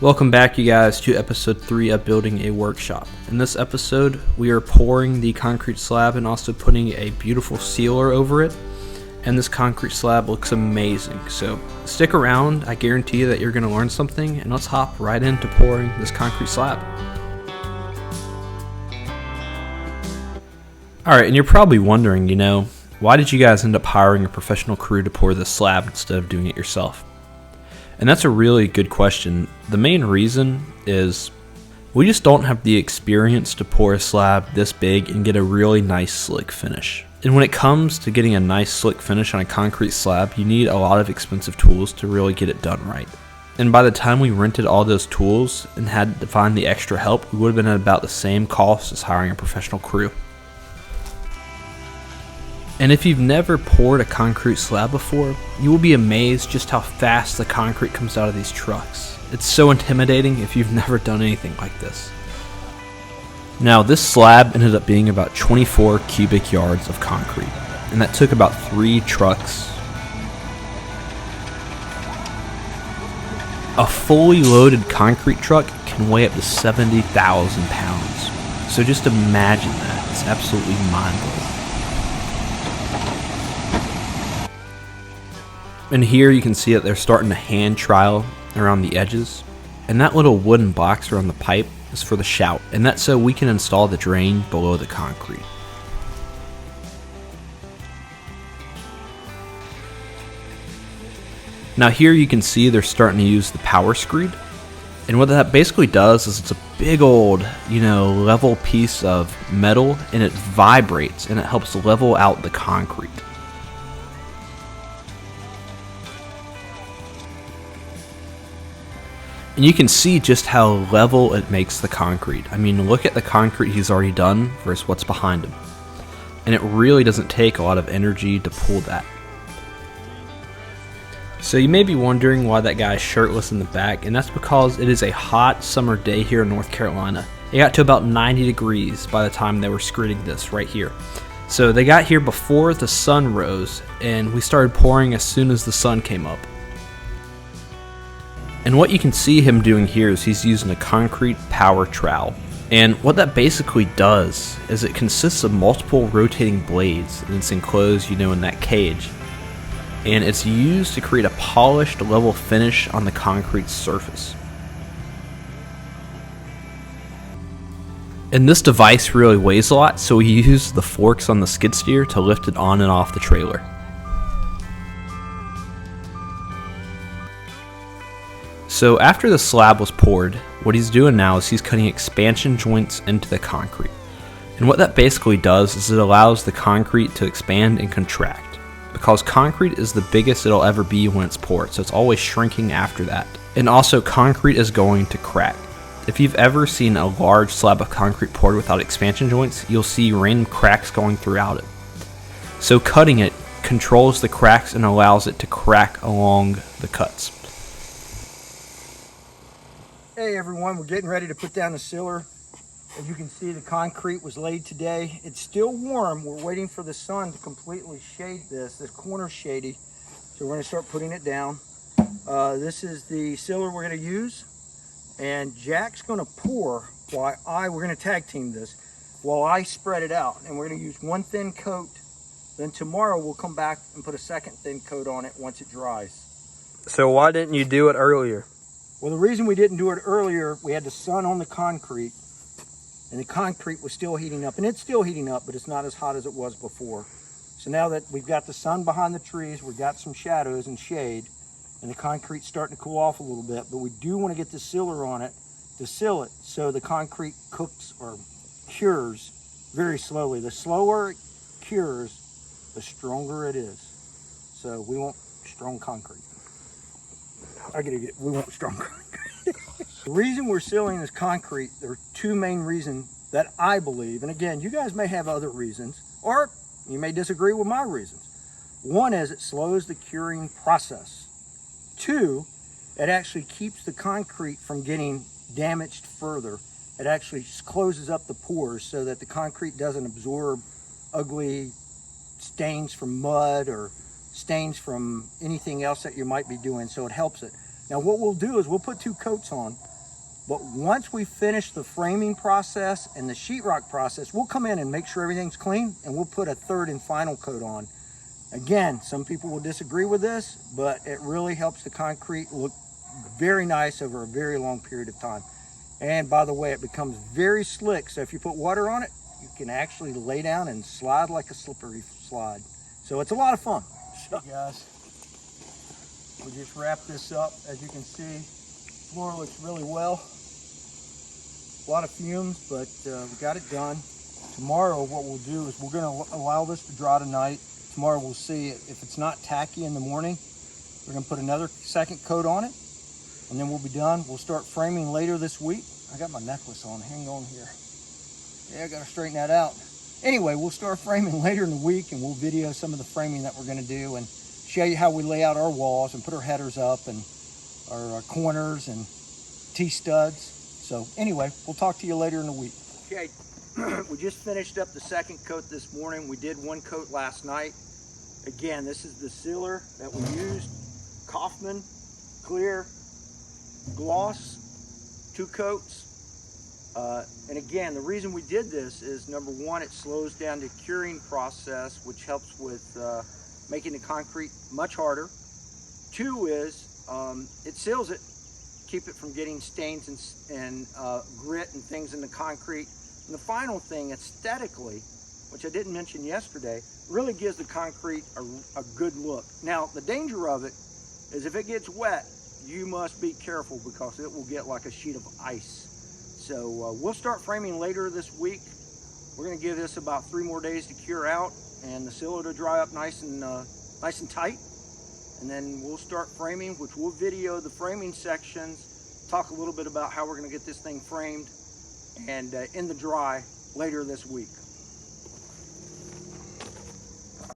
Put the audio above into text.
Welcome back, you guys, to episode 3 of Building a Workshop. In this episode, we are pouring the concrete slab and also putting a beautiful sealer over it. And this concrete slab looks amazing. So stick around, I guarantee you that you're going to learn something, and let's hop right into pouring this concrete slab. Alright, and you're probably wondering, why did you guys end up hiring a professional crew to pour this slab instead of doing it yourself? And that's a really good question. The main reason is we just don't have the experience to pour a slab this big and get a really nice slick finish. And when it comes to getting a nice slick finish on a concrete slab, you need a lot of expensive tools to really get it done right. And by the time we rented all those tools and had to find the extra help, we would have been at about the same cost as hiring a professional crew. And if you've never poured a concrete slab before, you will be amazed just how fast the concrete comes out of these trucks. It's so intimidating if you've never done anything like this. Now, this slab ended up being about 24 cubic yards of concrete, and that took about 3 trucks. A fully loaded concrete truck can weigh up to 70,000 pounds. So just imagine that. It's absolutely mind-blowing. And here you can see that they're starting to hand trowel around the edges. And that little wooden box around the pipe is for the shout. And that's so we can install the drain below the concrete. Now here you can see they're starting to use the power screed. And what that basically does is it's a big old, level piece of metal, and it vibrates and it helps level out the concrete. And you can see just how level it makes the concrete. I mean, look at the concrete he's already done versus what's behind him. And it really doesn't take a lot of energy to pull that. So you may be wondering why that guy is shirtless in the back, and that's because it is a hot summer day here in North Carolina. It got to about 90 degrees by the time they were screeding this right here. So they got here before the sun rose, and we started pouring as soon as the sun came up. And what you can see him doing here is he's using a concrete power trowel. And what that basically does is it consists of multiple rotating blades, and it's enclosed, in that cage. And it's used to create a polished level finish on the concrete surface. And this device really weighs a lot, so we use the forks on the skid steer to lift it on and off the trailer. So after the slab was poured, what he's doing now is he's cutting expansion joints into the concrete. And what that basically does is it allows the concrete to expand and contract, because concrete is the biggest it'll ever be when it's poured, so it's always shrinking after that. And also, concrete is going to crack. If you've ever seen a large slab of concrete poured without expansion joints, you'll see random cracks going throughout it. So cutting it controls the cracks and allows it to crack along the cuts. Hey everyone, we're getting ready to put down the sealer. As you can see, the concrete was laid today. It's still warm. We're waiting for the sun to completely shade this. This corner's shady, so we're going to start putting it down. This is the sealer we're going to use, and Jack's going to pour while we're going to tag team this, while I spread it out. And we're going to use one thin coat. Then tomorrow we'll come back and put a second thin coat on it once it dries. So why didn't you do it earlier? Well, the reason we didn't do it earlier, we had the sun on the concrete, and the concrete was still heating up. And it's still heating up, but it's not as hot as it was before. So now that we've got the sun behind the trees, we've got some shadows and shade, and the concrete's starting to cool off a little bit, but we do want to get the sealer on it to seal it so the concrete cooks or cures very slowly. The slower it cures, the stronger it is. So we want strong concrete. We want strong concrete. The reason we're sealing this concrete, there are 2 main reasons that I believe, and again, you guys may have other reasons, or you may disagree with my reasons. One is it slows the curing process. 2, it actually keeps the concrete from getting damaged further. It actually closes up the pores so that the concrete doesn't absorb ugly stains from mud or stains from anything else that you might be doing, so it helps it. Now what we'll do is we'll put 2 coats on. But once we finish the framing process and the sheetrock process, we'll come in and make sure everything's clean, and we'll put a third and final coat on. Again, some people will disagree with this, but it really helps the concrete look very nice over a very long period of time. And by the way, it becomes very slick, so if you put water on it, you can actually lay down and slide like a slippery slide. So it's a lot of fun. So, guys, we just wrapped this up. As you can see, floor looks really well. A lot of fumes, but we got it done. Tomorrow what we'll do is we're going to allow this to dry tonight. Tomorrow we'll see if it's not tacky in the morning. We're going to put another second coat on it, and then we'll be done. We'll start framing later this week. I got my necklace on. Hang on here. Yeah, I got to straighten that out. Anyway, we'll start framing later in the week, and we'll video some of the framing that we're going to do and show you how we lay out our walls and put our headers up and our corners and T-studs. So anyway, we'll talk to you later in the week. Okay, we just finished up the second coat this morning. We did one coat last night. Again, this is the sealer that we used. Kaufman, clear, gloss, 2 coats. And again, the reason we did this is, number one, it slows down the curing process, which helps with making the concrete much harder. 2 is it seals it, keep it from getting stains and grit and things in the concrete. And the final thing, aesthetically, which I didn't mention yesterday, really gives the concrete a good look. Now, the danger of it is if it gets wet, you must be careful because it will get like a sheet of ice. So we'll start framing later this week. We're going to give this about 3 more days to cure out and the sealer to dry up nice and tight. And then we'll start framing, which we'll video the framing sections, talk a little bit about how we're going to get this thing framed and in the dry later this week.